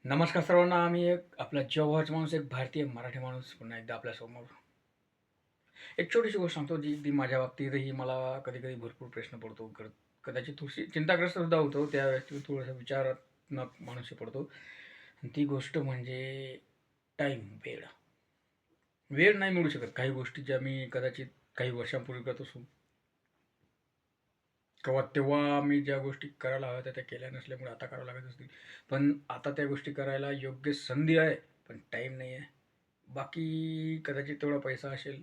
नमस्कार सर्वांना. आम्ही एक आपला जवळचा माणूस, एक भारतीय मराठी माणूस पुन्हा एकदा आपल्यासमोर. एक छोटीशी गोष्ट सांगतो, जी ती माझ्या बाबतीतही मला कधी-कधी भरपूर प्रश्न पडतो. कदाचित थोडीशी चिंताग्रस्त सुद्धा होतो. त्या व्यक्तीवर थोडासा विचारात्मक माणूसही पडतो. आणि ती गोष्ट म्हणजे टाईम, वेळ. वेळ नाही मिळू शकत. काही गोष्टी ज्या मी कदाचित काही वर्षांपूर्वी करत असू किंवा तेव्हा मी ज्या गोष्टी करायला हव्या त्या केल्या नसल्यामुळे आता कराव्या लागत असतील. पण आता त्या गोष्टी करायला योग्य संधी आहे, पण टाईम नाही आहे. बाकी कदाचित तेवढा पैसा असेल,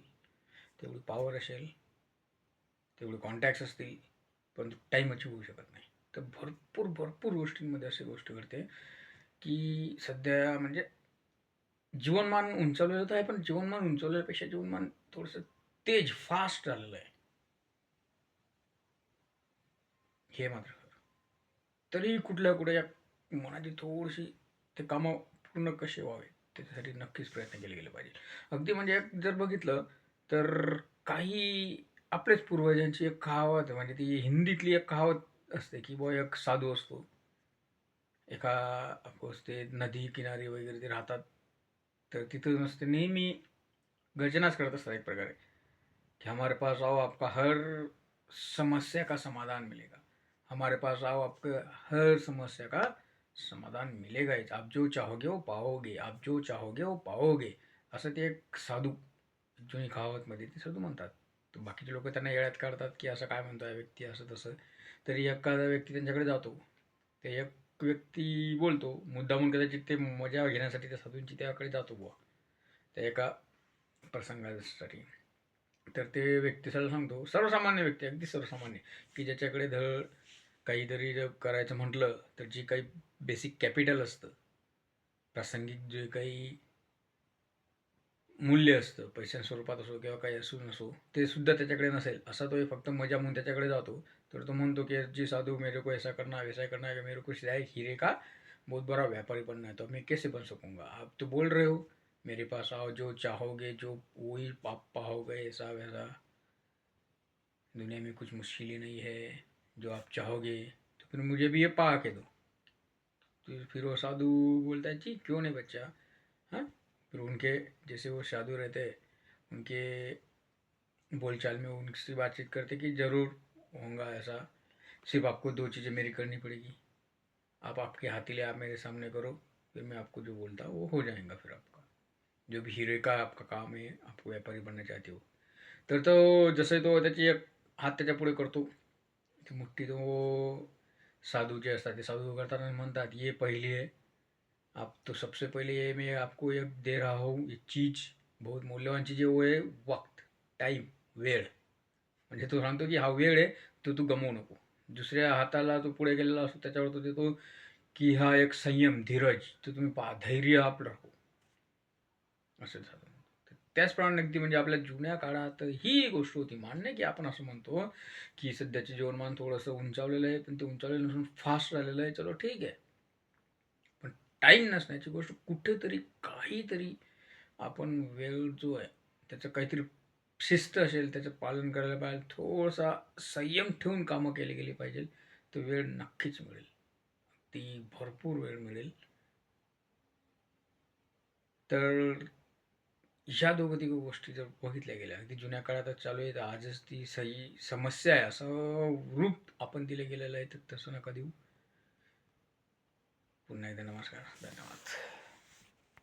तेवढी पॉवर असेल, तेवढे कॉन्टॅक्ट्स असतील, पण टाईम अचीव होऊ शकत नाही. तर भरपूर गोष्टींमध्ये अशी गोष्ट घडते, की सध्या म्हणजे जीवनमान उंचावलेलं तर आहे, पण जीवनमान उंचावल्यापेक्षा जीवनमान थोडंसं तेज, फास्ट झालेलं आहे. हे मात्र खरं. तरी कुठल्या कुठे मनाची थोडीशी ते कामं पूर्ण कसे व्हावे त्याच्यासाठी नक्कीच प्रयत्न केले गेले पाहिजे. अगदी म्हणजे एक जर बघितलं तर काही आपल्याच पूर्वजांची एक कहावत आहे, म्हणजे ती हिंदीतली एक कहावत असते, की बुवा एक साधू असतो. एका ऑफकोर्स ते नदी किनारी वगैरे ते राहतात. तर तिथं नसते नेहमी गर्जनाच करत असतात एक प्रकारे, कि हमारे पास आओ आपका हर समस्या का समाधान मिलेगा. हमारे पास आओ आपका हर समस्या का समाधान मिलेगा. आप जो चाहोगे वो पाओगे. आप जो चाहोगे वो पाओगे. असं ते एक साधू जुनी कहावतमध्ये ते साधू म्हणतात. तर बाकीचे लोक त्यांना येड्यात काढतात, की असं काय म्हणतोय व्यक्ती असं तसं. तरी एखादा व्यक्ती त्यांच्याकडे जातो. ते एक व्यक्ती बोलतो मुद्दामून, कदाचित ते मजा घेण्यासाठी त्या साधूंची त्याकडे जातो बुवा त्या एका प्रसंगासाठी. तर ते व्यक्ती सरळ सांगतो, सर्वसामान्य व्यक्ती, अगदी सर्वसामान्य, की ज्याच्याकडे धड काहीतरी जर करायचं म्हटलं तर जी काही बेसिक कॅपिटल असतं, प्रासंगिक जे काही मूल्य असतं, पैशां स्वरूपात असो किंवा काही असू नसो, ते सुद्धा त्याच्याकडे नसेल. असा तो फक्त मजा म्हणून त्याच्याकडे जातो. तर तो म्हणतो की जी साधू मेरे को ऐसा करना वैसा करना है, मेरे को सिवाय हीरे का बहुत बड़ा व्यापारी बनना है, तो मैं कैसे बन सकूंगा. आप तो बोल रहे हो मेरे पास आओ, जो चाहोगे जो वही आप पाओगे, ऐसा वैसा. दुनिया में कुछ मुश्किल ही नहीं है, जो आप चाहोगे तो फिर मुझे भी ये पा के दो. तो फिर वो साधु बोलता है, जी क्यों नहीं बच्चा. हाँ. फिर उनके जैसे वो साधु रहते हैं, उनके बोलचाल में उनसे बातचीत करते कि ज़रूर होगा ऐसा. सिर्फ आपको दो चीज़ें मेरी करनी पड़ेगी. आप आपके हाथीले आप मेरे सामने करो, फिर मैं आपको जो बोलता वो हो जाएगा. फिर आपका जो भी हीरे का आपका काम है, आपको व्यापारी बनना चाहते हो. तर तो जसे तो त्याची एक हात त्याच्या पुढे करतो, ती मुठ्ठी तो साधू जे असतात ते साधू करताना म्हणतात, ये पहली है. आप तो सबसे पहले ये मैं आपको एक दे रहा हूँ एक चीज़, बहुत मूल्यवान चीज़ है, वो है वक्त, टाईम, वेळ. म्हणजे तो सांगतो की हा वेळ आहे, तो तू गमवू नको. दुसऱ्या हाताला तो पुढे गेलेला असतो, त्याच्यावर तो देतो की हा एक संयम, धीरज, तो तुम्ही पहा, धैर्य आपलं राखो. असं झालं. तर त्याचप्रमाणे अगदी म्हणजे आपल्या जुन्या काळात ही गोष्ट होती. मान्य की आपण असं म्हणतो की सध्याचे जीवनमान थोडंसं उंचावलेलं आहे, पण ते उंचावलेलं नसून फास्ट झालेलं आहे. चलो ठीक आहे. पण टाईम नसण्याची गोष्ट कुठेतरी काहीतरी आपण वेळ जो आहे त्याचं काहीतरी शिस्त असेल, त्याचं पालन करायला पाहिजे. थोडासा संयम ठेवून कामं केली गेली पाहिजे. तर वेळ नक्कीच मिळेल. ती भरपूर वेळ मिळेल. तर ह्या दोघं तिघं गोष्टी जर बघितल्या गेल्या, अगदी जुन्या काळातच चालू आहे, तर आजच ती सही समस्या आहे असं रूप आपण दिलं गेलेलं आहे. तर तसं नका देऊ. पुन्हा एकदा नमस्कार. धन्यवाद.